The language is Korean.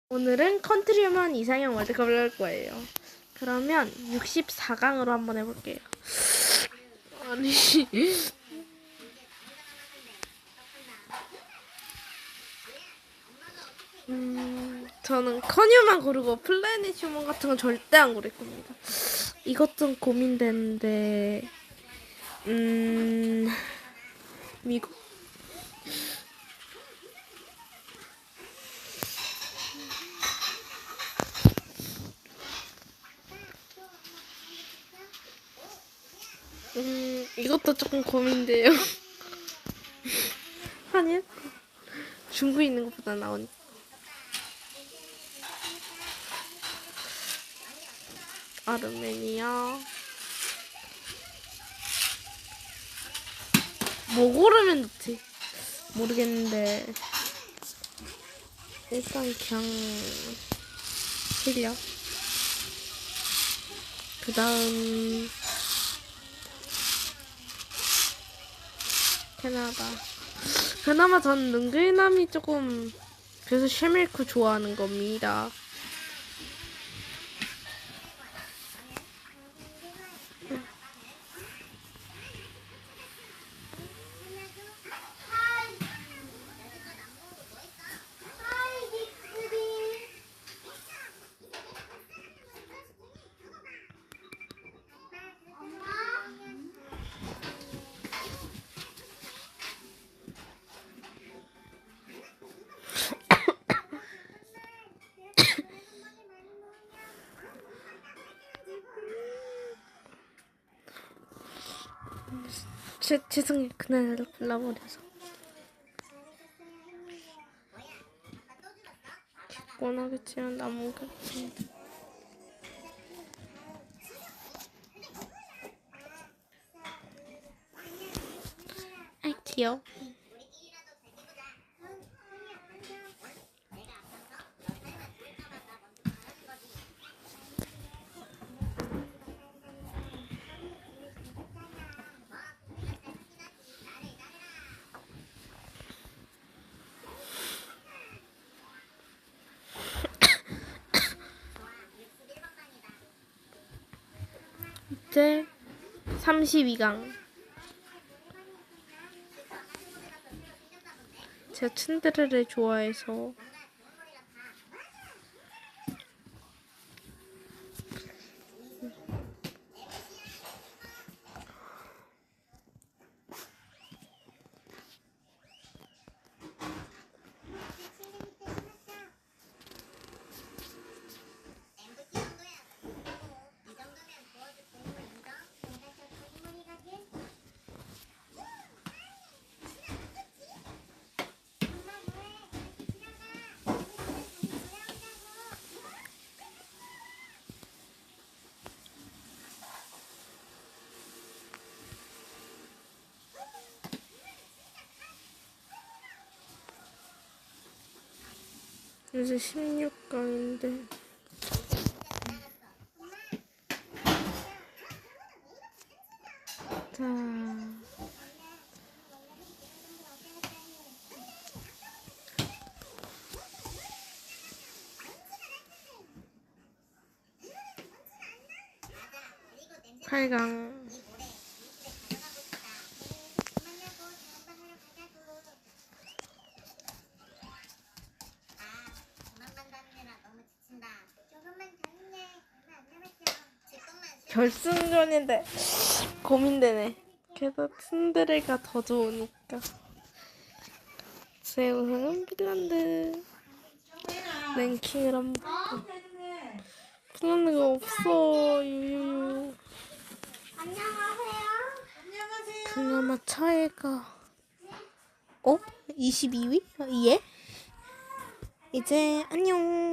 오늘은 컨트리만 이상형 월드컵을 할 거예요. 그러면 64강으로 한번 해볼게요. 아니 저는 커뉴만 고르고 플래닛 휴먼 같은 건 절대 안 고를 겁니다. 이것 좀 고민되는데 미국 이것도 조금 고민돼요. 아니 중국에 있는 것보다 나으니까. 아르메니아. 뭐 고르면 좋지? 모르겠는데 일단 그냥 시리아. 그 다음 캐나다. 그나마 전 능글남이 조금 그래서 셰밀크 좋아하는 겁니다. 죄송해요. 그날 골라버려서. 원하겠지만 나무가 아이 귀여워. 이제 32강. 제가 츤데레를 좋아해서 이제 16강인데 자 팔강 결승전인데 고민되네. 그래도 츤데레가 더 좋으니까. 제 우승은 핀란드. 랭킹을 한번 볼까. 핀란드가 없어. 유유유. 안녕하세요. 그나마 차이가 22위? 예? 이제 안녕.